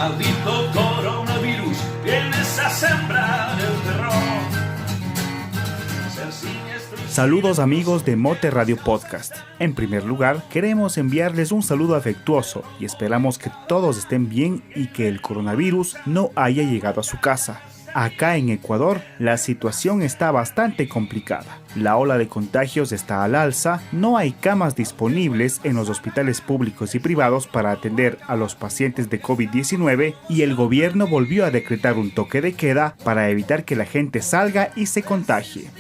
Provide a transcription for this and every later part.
Maldito coronavirus, vienes a sembrar el terror. Saludos amigos de Mote Radio Podcast. En primer lugar, queremos enviarles un saludo afectuoso y esperamos que todos estén bien y que el coronavirus no haya llegado a su casa. Acá en Ecuador, la situación está bastante complicada. La ola de contagios está al alza, no hay camas disponibles en los hospitales públicos y privados para atender a los pacientes de COVID-19 y el gobierno volvió a decretar un toque de queda para evitar que la gente salga y se contagie.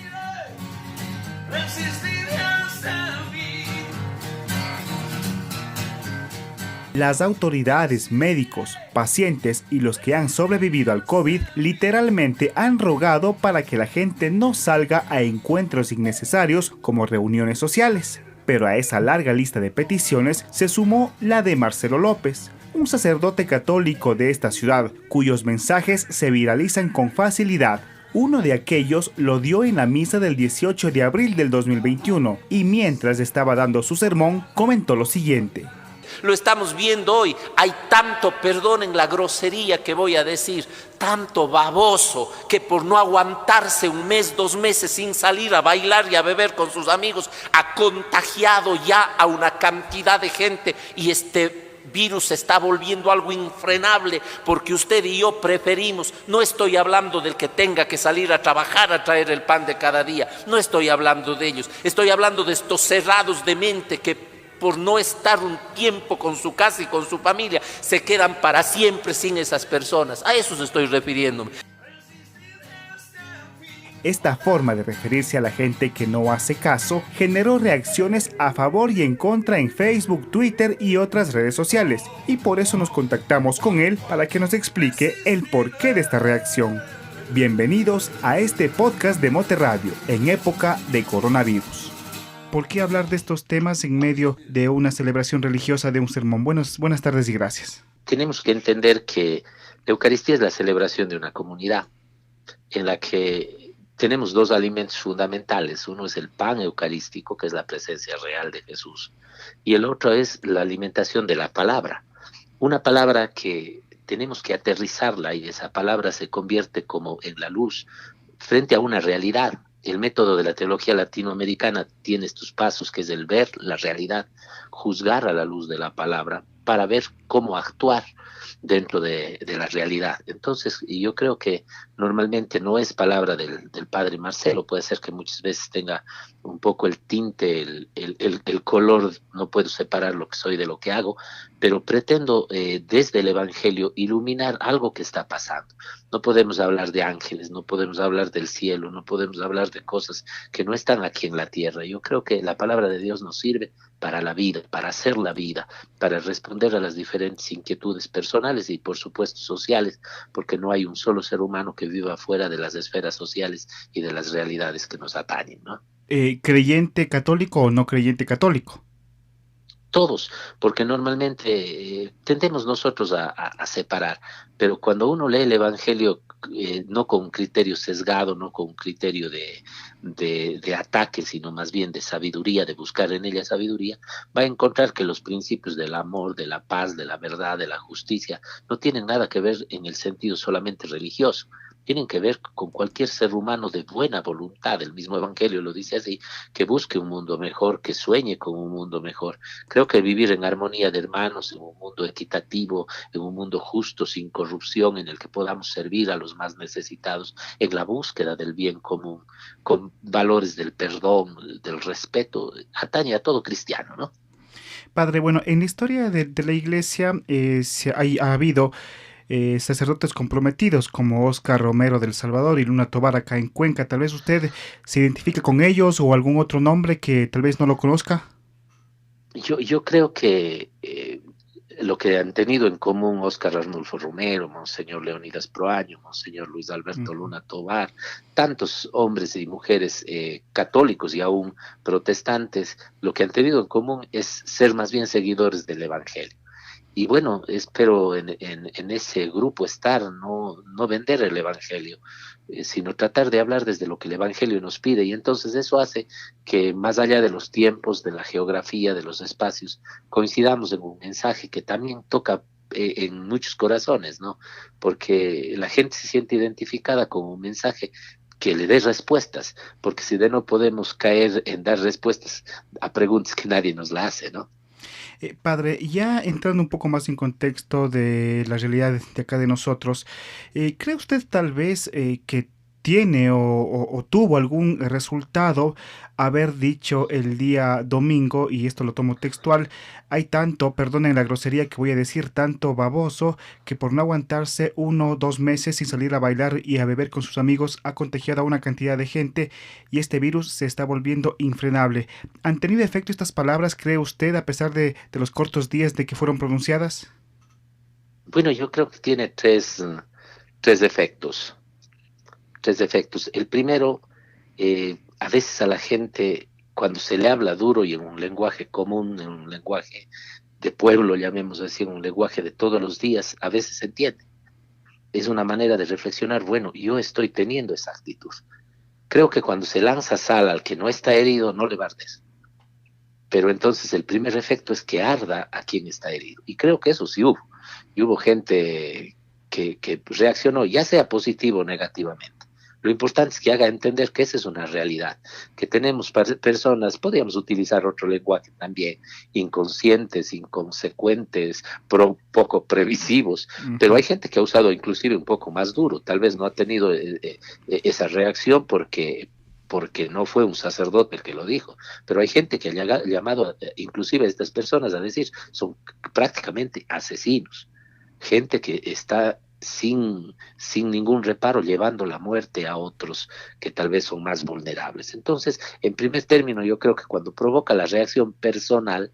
Las autoridades, médicos, pacientes y los que han sobrevivido al COVID literalmente han rogado para que la gente no salga a encuentros innecesarios como reuniones sociales. Pero a esa larga lista de peticiones se sumó la de Marcelo López, un sacerdote católico de esta ciudad, cuyos mensajes se viralizan con facilidad. Uno de aquellos lo dio en la misa del 18 de abril del 2021 y mientras estaba dando su sermón comentó lo siguiente. Lo estamos viendo hoy, hay tanto, perdonen la grosería que voy a decir, tanto baboso que por no aguantarse un mes, 2 meses sin salir a bailar y a beber con sus amigos, ha contagiado ya a una cantidad de gente y este virus se está volviendo algo infrenable porque usted y yo preferimos, no estoy hablando del que tenga que salir a trabajar a traer el pan de cada día, no estoy hablando de ellos, estoy hablando de estos cerrados de mente que por no estar un tiempo con su casa y con su familia, se quedan para siempre sin esas personas. A eso estoy refiriéndome. Esta forma de referirse a la gente que no hace caso generó reacciones a favor y en contra en Facebook, Twitter y otras redes sociales, y por eso nos contactamos con él para que nos explique el porqué de esta reacción. Bienvenidos a este podcast de Mote Radio en época de coronavirus. ¿Por qué hablar de estos temas en medio de una celebración religiosa, de un sermón? Buenas tardes y gracias. Tenemos que entender que la Eucaristía es la celebración de una comunidad en la que tenemos 2 alimentos fundamentales. Uno es el pan eucarístico, que es la presencia real de Jesús, y el otro es la alimentación de la palabra. Una palabra que tenemos que aterrizarla y esa palabra se convierte como en la luz frente a una realidad. El método de la teología latinoamericana tiene estos pasos, que es el ver la realidad, juzgar a la luz de la palabra para ver cómo actuar dentro de la realidad. Entonces, yo creo que normalmente no es palabra del padre Marcelo, puede ser que muchas veces tenga un poco el tinte, el color, no puedo separar lo que soy de lo que hago, pero pretendo desde el Evangelio iluminar algo que está pasando. No podemos hablar de ángeles, no podemos hablar del cielo, no podemos hablar de cosas que no están aquí en la tierra. Yo creo que la palabra de Dios nos sirve para la vida, para hacer la vida, para responder a las diferentes inquietudes personales y por supuesto sociales, porque no hay un solo ser humano que viva fuera de las esferas sociales y de las realidades que nos atañen, ¿no? ¿Creyente católico o no creyente católico? Todos, porque normalmente tendemos nosotros a separar, pero cuando uno lee el Evangelio no con un criterio sesgado, no con un criterio de ataque, sino más bien de sabiduría, de buscar en ella sabiduría, va a encontrar que los principios del amor, de la paz, de la verdad, de la justicia, no tienen nada que ver en el sentido solamente religioso. Tienen que ver con cualquier ser humano de buena voluntad. El mismo Evangelio lo dice así, que busque un mundo mejor, que sueñe con un mundo mejor. Creo que vivir en armonía de hermanos, en un mundo equitativo, en un mundo justo, sin corrupción, en el que podamos servir a los más necesitados, en la búsqueda del bien común, con valores del perdón, del respeto, atañe a todo cristiano, ¿no? Padre, bueno, en la historia de la Iglesia ha habido sacerdotes comprometidos como Óscar Romero del Salvador y Luna Tovar acá en Cuenca. Tal vez usted se identifique con ellos o algún otro nombre que tal vez no lo conozca. Yo creo que lo que han tenido en común Óscar Arnulfo Romero, Monseñor Leonidas Proaño, Monseñor Luis Alberto Luna Tovar, tantos hombres y mujeres católicos y aún protestantes, lo que han tenido en común es ser más bien seguidores del Evangelio. Y bueno, espero en ese grupo estar, no vender el Evangelio, sino tratar de hablar desde lo que el Evangelio nos pide. Y entonces eso hace que más allá de los tiempos, de la geografía, de los espacios, coincidamos en un mensaje que también toca en muchos corazones, ¿no? Porque la gente se siente identificada con un mensaje que le dé respuestas, porque si de no podemos caer en dar respuestas a preguntas que nadie nos la hace, ¿no? Padre, ya entrando un poco más en contexto de la realidad de acá de nosotros, ¿cree usted tal vez que tiene o tuvo algún resultado haber dicho el día domingo, y esto lo tomo textual, hay tanto, perdonen la grosería que voy a decir, tanto baboso que por no aguantarse 1 o 2 meses sin salir a bailar y a beber con sus amigos ha contagiado a una cantidad de gente y este virus se está volviendo infrenable? ¿Han tenido efecto estas palabras, cree usted, a pesar de los cortos días de que fueron pronunciadas? Bueno, yo creo que tiene tres efectos. Tres efectos. El primero, a veces a la gente, cuando se le habla duro y en un lenguaje común, en un lenguaje de pueblo, llamemos así, en un lenguaje de todos los días, a veces se entiende. Es una manera de reflexionar, bueno, yo estoy teniendo esa actitud. Creo que cuando se lanza sal al que no está herido, no le va a arder. Pero entonces el primer efecto es que arda a quien está herido. Y creo que eso sí hubo. Y hubo gente que reaccionó, ya sea positivo o negativamente. Lo importante es que haga entender que esa es una realidad, que tenemos personas, podríamos utilizar otro lenguaje también, inconscientes, inconsecuentes, poco previsivos, pero hay gente que ha usado inclusive un poco más duro, tal vez no ha tenido esa reacción porque no fue un sacerdote el que lo dijo, pero hay gente que ha llamado inclusive a estas personas a decir, son prácticamente asesinos, gente que está sin ningún reparo llevando la muerte a otros que tal vez son más vulnerables. Entonces, en primer término, yo creo que cuando provoca la reacción personal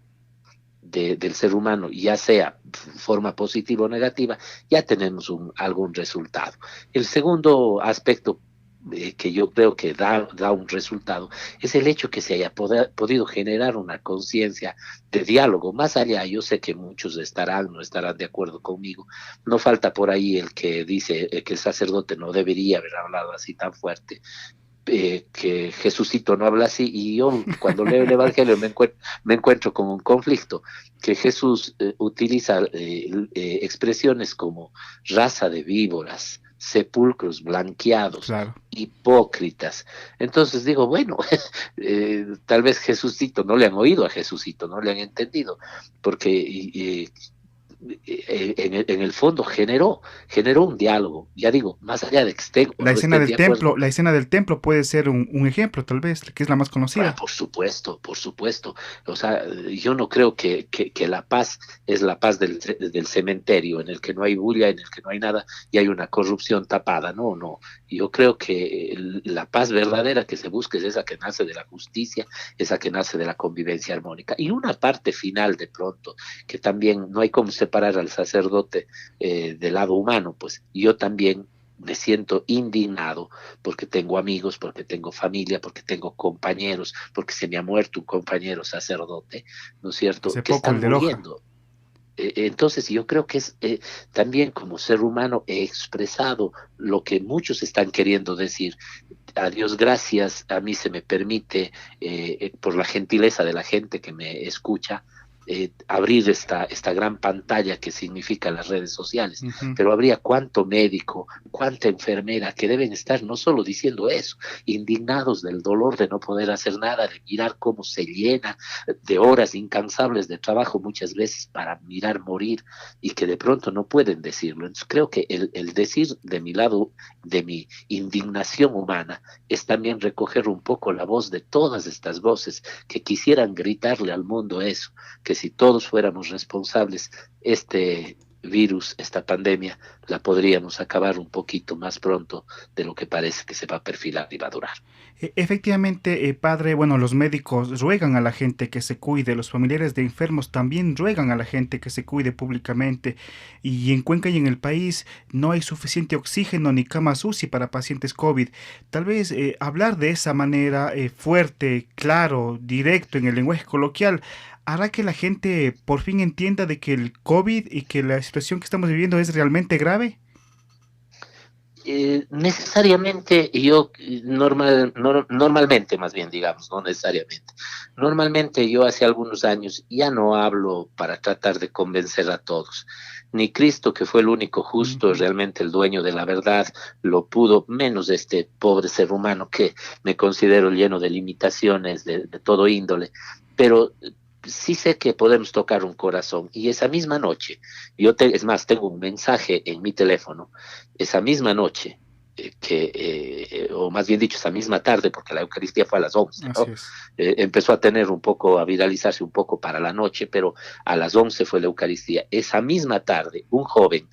del ser humano, ya sea forma positiva o negativa, ya tenemos algún resultado. El segundo aspecto que yo creo que da un resultado, es el hecho que se haya podido generar una conciencia de diálogo. Más allá, yo sé que muchos no estarán de acuerdo conmigo, no falta por ahí el que dice que el sacerdote no debería haber hablado así tan fuerte, que Jesucito no habla así, y yo cuando leo el Evangelio me encuentro con un conflicto, que Jesús utiliza expresiones como raza de víboras, sepulcros blanqueados, Claro. hipócritas. Entonces digo, bueno, tal vez Jesucito, no le han oído a Jesucito, no le han entendido, porque en el fondo generó un diálogo, ya digo, más allá de que esté o La no escena estén del de acuerdo. templo, la escena del templo puede ser un ejemplo, tal vez, que es la más conocida. Por supuesto, por supuesto. O sea, yo no creo que la paz es la paz del cementerio, en el que no hay bulla, en el que no hay nada y hay una corrupción tapada. No, no. Yo creo que la paz verdadera que se busca es esa que nace de la justicia, esa que nace de la convivencia armónica. Y una parte final, de pronto, que también no hay como separar al sacerdote del lado humano, pues yo también me siento indignado porque tengo amigos, porque tengo familia, porque tengo compañeros, porque se me ha muerto un compañero sacerdote, ¿no es cierto?, Hace que poco el están de Loja. muriendo. Entonces yo creo que es también como ser humano he expresado lo que muchos están queriendo decir. A Dios gracias, a mí se me permite, por la gentileza de la gente que me escucha, abrir esta gran pantalla que significa las redes sociales, pero habría cuánto médico, cuánta enfermera que deben estar no solo diciendo eso, indignados del dolor de no poder hacer nada, de mirar cómo se llena de horas incansables de trabajo muchas veces para mirar morir y que de pronto no pueden decirlo. Entonces creo que el decir de mi lado, de mi indignación humana, es también recoger un poco la voz de todas estas voces que quisieran gritarle al mundo eso, que si todos fuéramos responsables, este virus, esta pandemia, la podríamos acabar un poquito más pronto de lo que parece que se va a perfilar y va a durar. Efectivamente, padre, bueno, los médicos ruegan a la gente que se cuide, los familiares de enfermos también ruegan a la gente que se cuide públicamente, y en Cuenca y en el país no hay suficiente oxígeno ni camas UCI para pacientes COVID. Tal vez hablar de esa manera fuerte, claro, directo, en el lenguaje coloquial, hará que la gente por fin entienda de que el COVID y que la situación que estamos viviendo es realmente grave. Necesariamente normalmente más bien digamos, no necesariamente. Normalmente yo hace algunos años ya no hablo para tratar de convencer a todos. Ni Cristo, que fue el único justo, Ujú. realmente el dueño de la verdad, lo pudo, menos este pobre ser humano que me considero lleno de limitaciones de todo índole. Pero sí sé que podemos tocar un corazón. Y esa misma noche, es más, tengo un mensaje en mi teléfono esa misma noche, o más bien dicho, esa misma tarde, porque la Eucaristía fue a las 11, Así ¿no? es. Empezó a tener un poco, a viralizarse un poco para la noche, pero a las 11 fue la Eucaristía. Esa misma tarde, un joven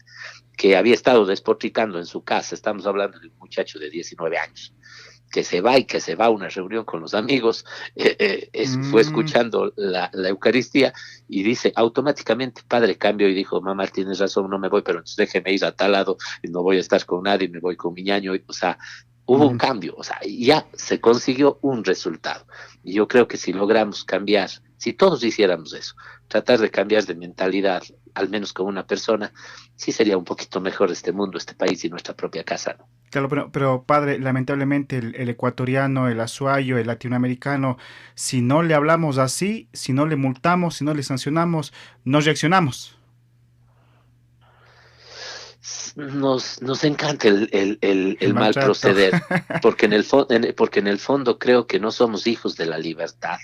que había estado despotricando en su casa, estamos hablando de un muchacho de 19 años, que se va y que se va a una reunión con los amigos, fue Mm, escuchando la Eucaristía y dice automáticamente, padre, cambio y dijo, mamá, tienes razón, no me voy, pero entonces déjeme ir a tal lado, y no voy a estar con nadie, me voy con mi ñaño, o sea, hubo un ujú. cambio, o sea, ya se consiguió un resultado. Y yo creo que si logramos cambiar, si todos hiciéramos eso, tratar de cambiar de mentalidad, al menos con una persona, sí sería un poquito mejor este mundo, este país y nuestra propia casa, ¿no? Claro, pero, padre, lamentablemente el ecuatoriano, el azuayo, el latinoamericano, si no le hablamos así, si no le multamos, si no le sancionamos, no reaccionamos. Nos encanta El el mal maltrato. proceder, porque en el fondo creo que no somos hijos de la libertad.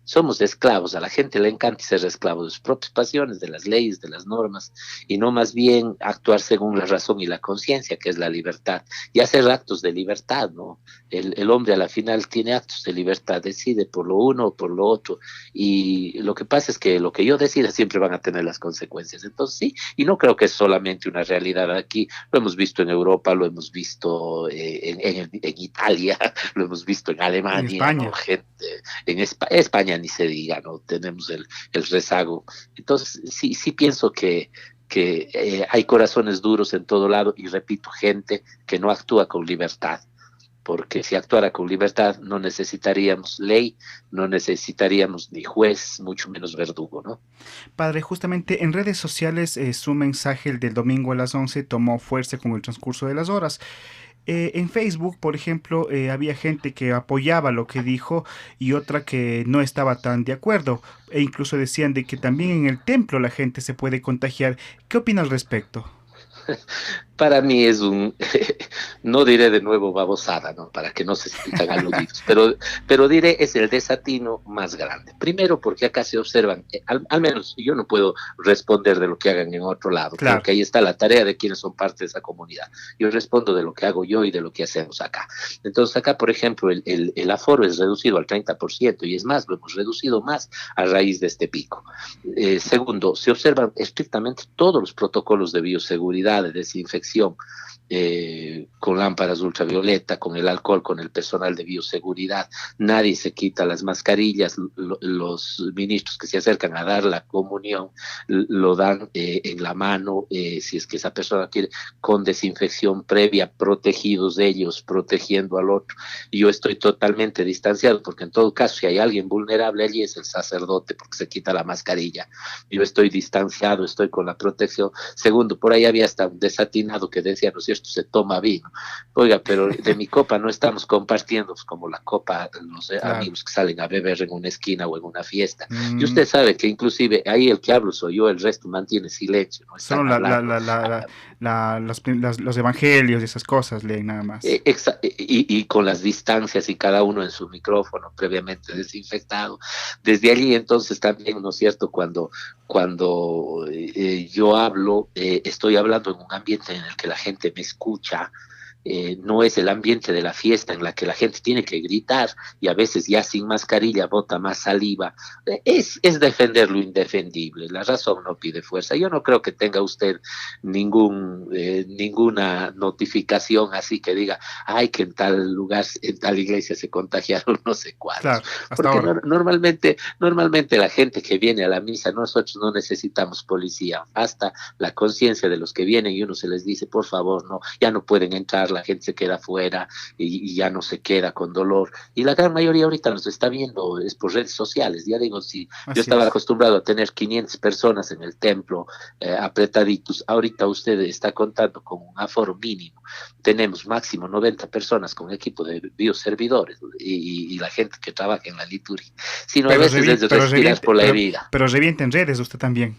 Somos esclavos, a la gente le encanta ser esclavo de sus propias pasiones, de las leyes, de las normas, y no más bien actuar según la razón y la conciencia, que es la libertad, y hacer actos de libertad, ¿no? El hombre a la final tiene actos de libertad, decide por lo uno o por lo otro, y lo que pasa es que lo que yo decida siempre van a tener las consecuencias. Entonces sí, y no creo que es solamente una realidad aquí, lo hemos visto en Europa, lo hemos visto en Italia, lo hemos visto en En Alemania, ¿no? España. Gente en España ni se diga, ¿no? Tenemos el rezago. Entonces, sí, sí pienso que hay corazones duros en todo lado y repito, gente que no actúa con libertad, porque si actuara con libertad no necesitaríamos ley, no necesitaríamos ni juez, mucho menos verdugo, ¿no? Padre, justamente en redes sociales su mensaje, el del domingo a las 11, tomó fuerza con el transcurso de las horas. En Facebook, por ejemplo, había gente que apoyaba lo que dijo y otra que no estaba tan de acuerdo. E incluso decían de que también en el templo la gente se puede contagiar. ¿Qué opina al respecto? Para mí es no diré de nuevo babosada, ¿no? Para que no se sientan aludidos, pero diré es el desatino más grande. Primero porque acá se observan, al menos yo no puedo responder de lo que hagan en otro lado, creo Claro. que ahí está la tarea de quienes son parte de esa comunidad. Yo respondo de lo que hago yo y de lo que hacemos acá. Entonces acá, por ejemplo, el aforo es reducido al 30% y es más, lo hemos reducido más a raíz de este pico. Segundo, se observan estrictamente todos los protocolos de bioseguridad, de desinfección, con lámparas ultravioleta, con el alcohol, con el personal de bioseguridad. Nadie se quita las mascarillas. Los ministros que se acercan a dar la comunión lo dan en la mano, si es que esa persona quiere, con desinfección previa, protegidos de ellos, protegiendo al otro. Y yo estoy totalmente distanciado, porque en todo caso, si hay alguien vulnerable allí es el sacerdote, porque se quita la mascarilla. Yo estoy distanciado, estoy con la protección. Segundo, por ahí había hasta un desatinado que decía, ¿no es cierto?, se toma vino. Oiga, pero de mi copa no estamos compartiendo, pues, como la copa, los Claro. amigos que salen a beber en una esquina o en una fiesta. Y Mm, usted sabe que inclusive ahí el que hablo soy yo, el resto mantiene silencio, no solo están hablando. los evangelios y esas cosas leen nada más. Y con las distancias y cada uno en su micrófono previamente desinfectado. Desde allí entonces también, ¿no es cierto?, cuando yo hablo, estoy hablando en un ambiente en el que la gente me escucha, no es el ambiente de la fiesta en la que la gente tiene que gritar y a veces ya sin mascarilla bota más saliva. Es defender lo indefendible. La razón no pide fuerza. Yo no creo que tenga usted ninguna notificación así que diga, ay, que en tal lugar, en tal iglesia se contagiaron no sé cuántos. Claro, hasta Porque ahora. normalmente la gente que viene a la misa, nosotros no necesitamos policía, hasta la conciencia de los que vienen y uno se les dice, por favor, no, ya no pueden entrar, la gente se queda fuera y ya no se queda con dolor. Y la gran mayoría ahorita nos está viendo es por redes sociales. Ya digo, si yo Así estaba es. acostumbrado a tener 500 personas en el templo, apretaditos, ahorita usted está contando con un aforo mínimo. Tenemos máximo 90 personas con equipo de bioservidores y la gente que trabaja en la liturgia. Sino a veces es de respirar por la herida. Pero revienta en redes usted también.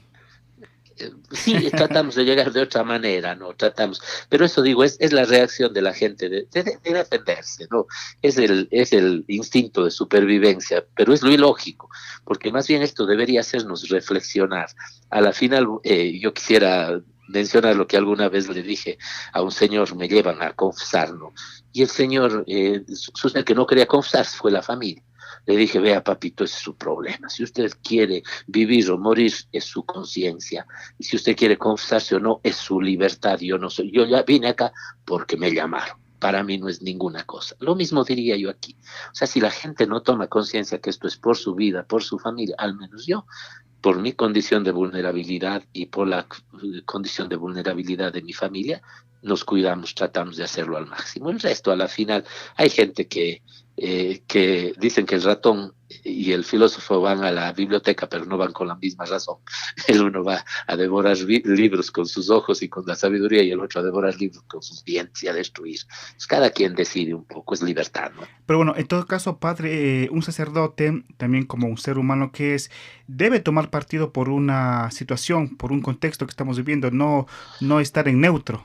Sí, tratamos de llegar de otra manera, ¿no? Tratamos, pero eso digo, es la reacción de la gente de defenderse, ¿no? Es el instinto de supervivencia, pero es lo ilógico, porque más bien esto debería hacernos reflexionar. A la final, yo quisiera mencionar lo que alguna vez le dije a un señor, me llevan a confesar, ¿no? Y el señor, el que no quería confesarse fue la familia. Le dije, vea papito, ese es su problema. Si usted quiere vivir o morir, es su conciencia. Y si usted quiere confesarse o no, es su libertad. Yo no soy, yo ya vine acá porque me llamaron. Para mí no es ninguna cosa. Lo mismo diría yo aquí. O sea, si la gente no toma conciencia que esto es por su vida, por su familia, al menos yo, por mi condición de vulnerabilidad y por la condición de vulnerabilidad de mi familia, nos cuidamos, tratamos de hacerlo al máximo. El resto, a la final, hay gente que dicen que el ratón y el filósofo van a la biblioteca, pero no van con la misma razón. El uno va a devorar libros con sus ojos y con la sabiduría, y el otro a devorar libros con sus dientes y a destruir. Pues cada quien decide un poco, es libertad, ¿no? Pero bueno, en todo caso, padre, un sacerdote, también como un ser humano que es, debe tomar partido por una situación, por un contexto que estamos viviendo, no estar en neutro.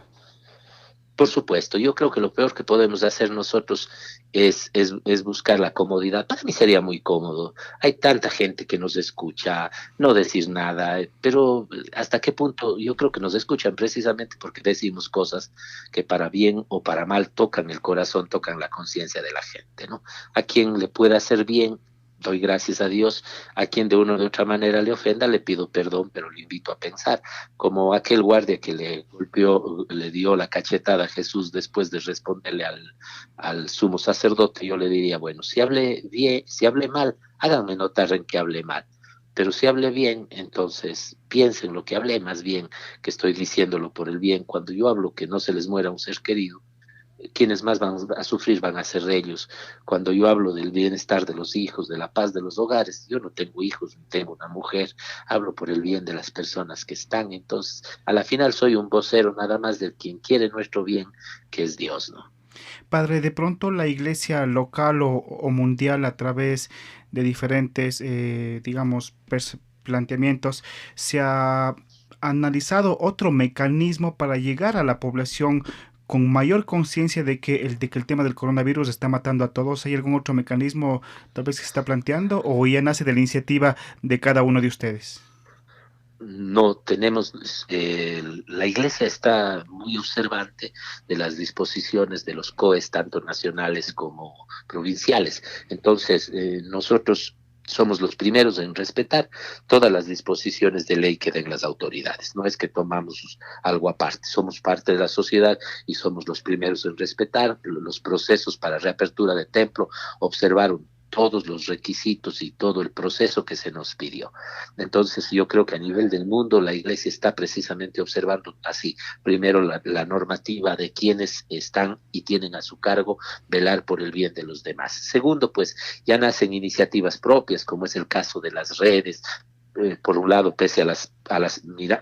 Por supuesto, yo creo que lo peor que podemos hacer nosotros es buscar la comodidad. Para mí sería muy cómodo. Hay tanta gente que nos escucha, no decir nada, pero hasta qué punto yo creo que nos escuchan precisamente porque decimos cosas que para bien o para mal tocan el corazón, tocan la conciencia de la gente, ¿no? A quien le pueda hacer bien, doy gracias a Dios. A quien de una u otra manera le ofenda, le pido perdón, pero le invito a pensar, como aquel guardia que le golpeó, le dio la cachetada a Jesús después de responderle al sumo sacerdote. Yo le diría, bueno, si hable bien, si hable mal, háganme notar en que hable mal. Pero si hable bien, entonces piensen lo que hablé, más bien que estoy diciéndolo por el bien. Cuando yo hablo que no se les muera un ser querido, quienes más van a sufrir van a ser ellos. Cuando yo hablo del bienestar de los hijos, de la paz de los hogares, yo no tengo hijos, no tengo una mujer, hablo por el bien de las personas que están. Entonces, a la final soy un vocero nada más del quien quiere nuestro bien, que es Dios, ¿no? Padre, de pronto la iglesia local o mundial a través de diferentes, digamos, planteamientos, se ha analizado otro mecanismo para llegar a la población con mayor conciencia de que el tema del coronavirus está matando a todos. ¿Hay algún otro mecanismo tal vez que se está planteando o ya nace de la iniciativa de cada uno de ustedes? No tenemos, la iglesia está muy observante de las disposiciones de los COEs, tanto nacionales como provinciales. Entonces, nosotros somos los primeros en respetar todas las disposiciones de ley que den las autoridades. No es que tomamos algo aparte, somos parte de la sociedad y somos los primeros en respetar los procesos para reapertura de templo, observar todos los requisitos y todo el proceso que se nos pidió. Entonces yo creo que a nivel del mundo la iglesia está precisamente observando así, primero la normativa de quienes están y tienen a su cargo velar por el bien de los demás. Segundo, pues ya nacen iniciativas propias, como es el caso de las redes. Por un lado, pese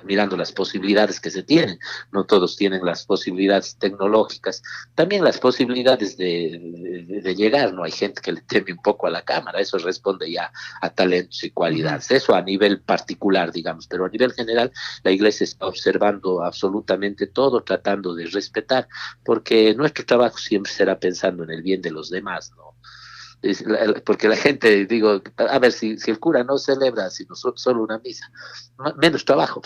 mirando las posibilidades que se tienen, no todos tienen las posibilidades tecnológicas, también las posibilidades de llegar, ¿no? Hay gente que le teme un poco a la cámara, eso responde ya a talentos y cualidades, eso a nivel particular, digamos, pero a nivel general, la iglesia está observando absolutamente todo, tratando de respetar, porque nuestro trabajo siempre será pensando en el bien de los demás, ¿no? Porque la gente, digo, a ver, si el cura no celebra, sino solo una misa, menos trabajo.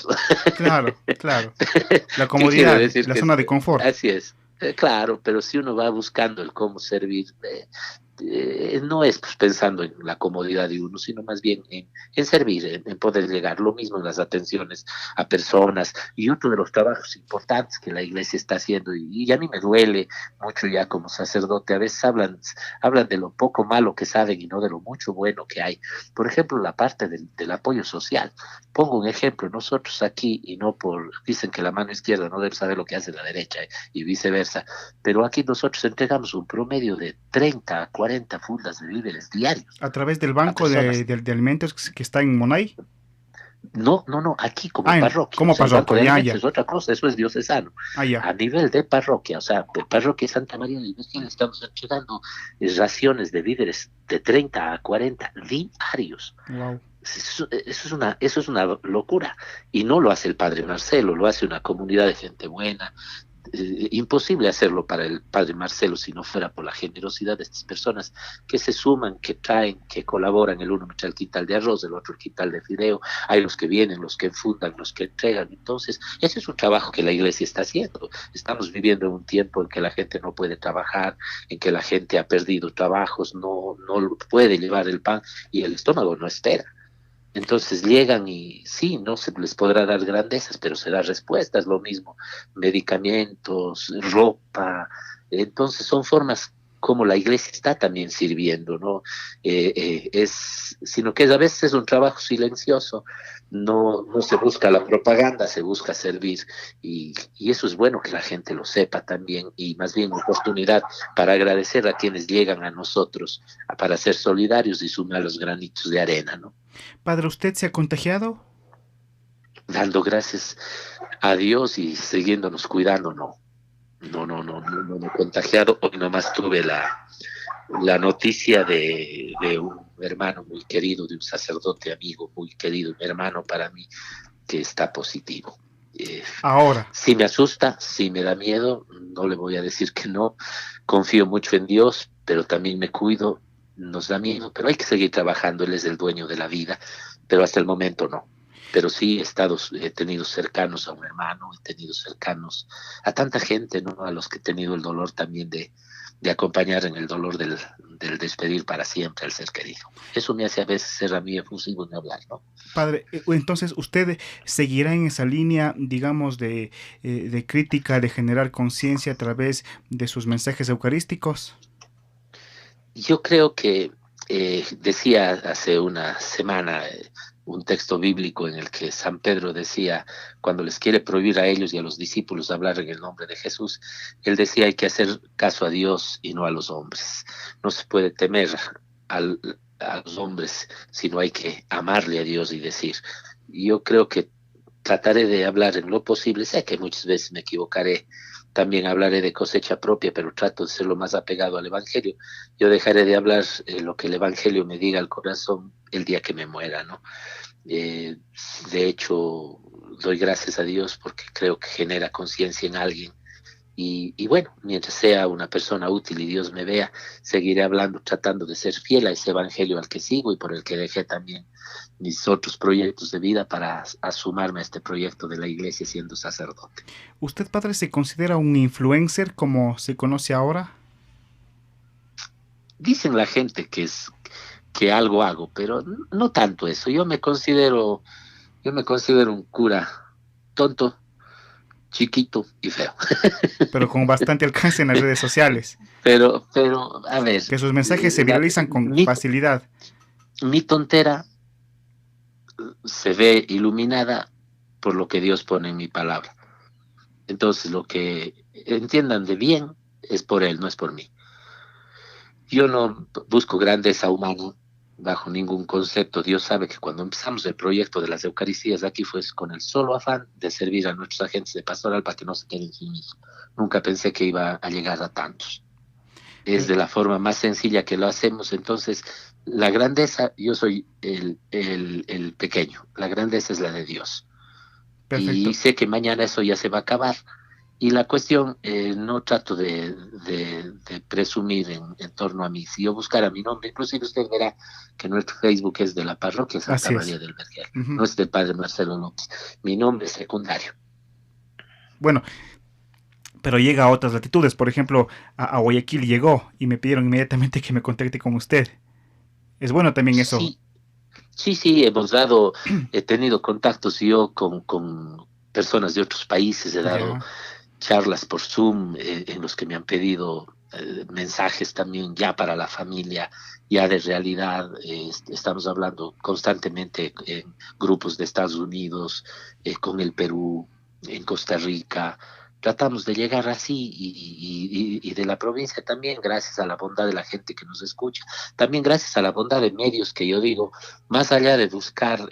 Claro, claro. La ¿Qué quiero comodidad, decir? la zona de confort. Así es. Claro, pero si uno va buscando el cómo servir, no es pues, pensando en la comodidad de uno, sino más bien en servir, en poder llegar. Lo mismo en las atenciones a personas. Y otro de los trabajos importantes que la iglesia está haciendo, y a mí me duele mucho ya como sacerdote, a veces hablan de lo poco malo que saben y no de lo mucho bueno que hay. Por ejemplo, la parte del apoyo social. Pongo un ejemplo, nosotros aquí, y no dicen que la mano izquierda no debe saber lo que hace la derecha, y viceversa, pero aquí nosotros entregamos un promedio de 30 a 40 fundas de víveres diarios A través del a banco personas. de alimentos que está en Monay. No, no, no, aquí como Ah, parroquia, o como sea, el banco de parroquia, ya, alimentos ya, es otra cosa, eso es diocesano. ya. A nivel de parroquia, o sea, de parroquia Santa María de Iglesias, estamos entregando raciones de víveres de 30 a 40 diarios. Wow. Eso es una locura. Y no lo hace el padre Marcelo, lo hace una comunidad de gente buena. Imposible hacerlo para el padre Marcelo si no fuera por la generosidad de estas personas que se suman, que traen, que colaboran. El uno me trae el quintal de arroz, el otro el quintal de fideo. Hay los que vienen, los que fundan, los que entregan. Entonces, ese es un trabajo que la iglesia está haciendo. Estamos viviendo en un tiempo en que la gente no puede trabajar, en que la gente ha perdido trabajos, no puede llevar el pan y el estómago no espera. Entonces llegan y sí, no se les podrá dar grandezas, pero se da respuestas, lo mismo, medicamentos, ropa. Entonces son formas como la iglesia está también sirviendo, ¿no? Sino que a veces es un trabajo silencioso, no se busca la propaganda, se busca servir, y eso es bueno que la gente lo sepa también, y más bien oportunidad para agradecer a quienes llegan a nosotros, para ser solidarios y sumar los granitos de arena, ¿no? Padre, ¿usted se ha contagiado? Dando gracias a Dios y siguiéndonos cuidando, no. No me he contagiado. Hoy nomás tuve la noticia de un hermano muy querido, de un sacerdote amigo muy querido, un hermano para mí, que está positivo. Ahora. Sí me asusta, sí me da miedo, no le voy a decir que no. Confío mucho en Dios, pero también me cuido. Nos da miedo, pero hay que seguir trabajando. Él es el dueño de la vida, pero hasta el momento no. Pero sí he tenido cercanos a un hermano, he tenido cercanos a tanta gente, ¿no? A los que he tenido el dolor también de acompañar en el dolor del despedir para siempre al ser querido. Eso me hace a veces ser a mí efusivo en hablar, ¿no? Padre, entonces usted seguirá en esa línea, digamos, de crítica, de generar conciencia a través de sus mensajes eucarísticos. Yo creo que decía hace una semana un texto bíblico en el que San Pedro decía, cuando les quiere prohibir a ellos y a los discípulos hablar en el nombre de Jesús, él decía, hay que hacer caso a Dios y no a los hombres. No se puede temer a los hombres, sino hay que amarle a Dios y decir. Yo creo que trataré de hablar en lo posible, sé que muchas veces me equivocaré, también hablaré de cosecha propia, pero trato de ser lo más apegado al Evangelio. Yo dejaré de hablar lo que el Evangelio me diga al corazón el día que me muera, ¿no? De hecho, doy gracias a Dios porque creo que genera conciencia en alguien. Y bueno, mientras sea una persona útil y Dios me vea, seguiré hablando, tratando de ser fiel a ese Evangelio al que sigo y por el que dejé también mis otros proyectos de vida para sumarme a este proyecto de la iglesia siendo sacerdote. ¿Usted, padre, se considera un influencer como se conoce ahora? Dicen la gente que algo hago, pero no tanto eso. Yo me considero un cura tonto, chiquito y feo. Pero con bastante alcance en las redes sociales. Pero, a ver. Que sus mensajes se viralizan con facilidad. Mi tontera se ve iluminada por lo que Dios pone en mi palabra. Entonces, lo que entiendan de bien es por Él, no es por mí. Yo no busco grandeza humana bajo ningún concepto. Dios sabe que cuando empezamos el proyecto de las Eucaristías aquí fue con el solo afán de servir a nuestros agentes de pastoral para que no se queden sin mí. Nunca pensé que iba a llegar a tantos. Es de la forma más sencilla que lo hacemos. Entonces, la grandeza, yo soy el pequeño. La grandeza es la de Dios. Perfecto. Y sé que mañana eso ya se va a acabar. Y la cuestión, no trato de presumir en torno a mí. Si yo buscara mi nombre, inclusive usted verá que nuestro Facebook es de la parroquia Santa María del Vergel. No es del padre Marcelo López. Mi nombre es secundario. Bueno, pero llega a otras latitudes. Por ejemplo, a Guayaquil llegó y me pidieron inmediatamente que me contacte con usted. Es bueno también eso. Sí, he tenido contactos yo con personas de otros países, he dado charlas por Zoom en los que me han pedido mensajes también ya para la familia, ya de realidad. Estamos hablando constantemente en grupos de Estados Unidos, con el Perú, en Costa Rica. Tratamos de llegar así y de la provincia también, gracias a la bondad de la gente que nos escucha, también gracias a la bondad de medios que yo digo, más allá de buscar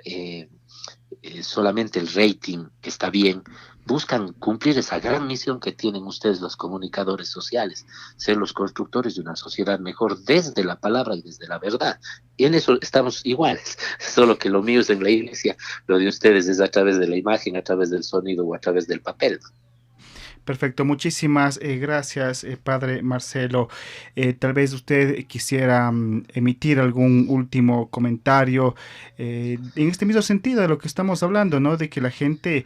solamente el rating, que está bien, buscan cumplir esa gran misión que tienen ustedes los comunicadores sociales, ser los constructores de una sociedad mejor desde la palabra y desde la verdad. Y en eso estamos iguales, solo que lo mío es en la iglesia, lo de ustedes es a través de la imagen, a través del sonido o a través del papel. Perfecto, muchísimas gracias, Padre Marcelo. Tal vez usted quisiera emitir algún último comentario en este mismo sentido de lo que estamos hablando, ¿no? De que la gente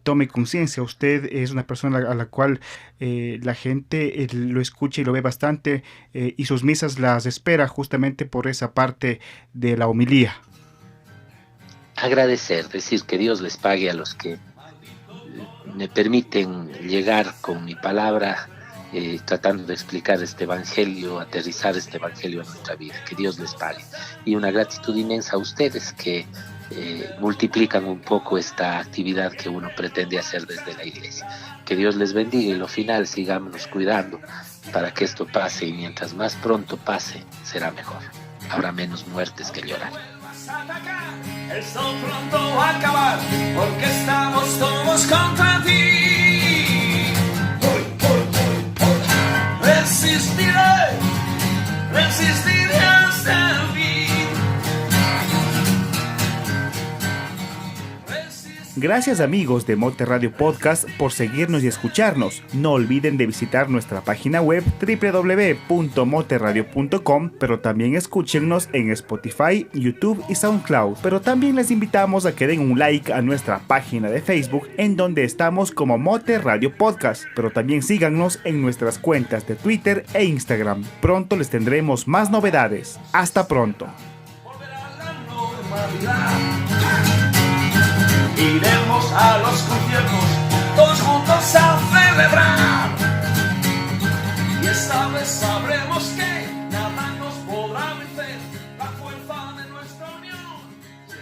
tome conciencia. Usted es una persona a la cual la gente lo escucha y lo ve bastante y sus misas las espera justamente por esa parte de la homilía. Agradecer, decir que Dios les pague a los que me permiten llegar con mi palabra, tratando de explicar este evangelio, aterrizar este evangelio en nuestra vida. Que Dios les pague. Y una gratitud inmensa a ustedes que multiplican un poco esta actividad que uno pretende hacer desde la iglesia. Que Dios les bendiga y lo final sigámonos cuidando para que esto pase, y mientras más pronto pase, será mejor. Habrá menos muertes que llorar. El sol pronto va a acabar, porque estamos todos contra ti. Resistiré, resistiré hasta el fin. Gracias amigos de Mote Radio Podcast por seguirnos y escucharnos. No olviden de visitar nuestra página web www.moteradio.com, pero también escúchennos en Spotify, YouTube y SoundCloud. Pero también les invitamos a que den un like a nuestra página de Facebook, en donde estamos como Mote Radio Podcast, pero también síganos en nuestras cuentas de Twitter e Instagram. Pronto les tendremos más novedades. Hasta pronto. Iremos a los conciertos, todos juntos a celebrar.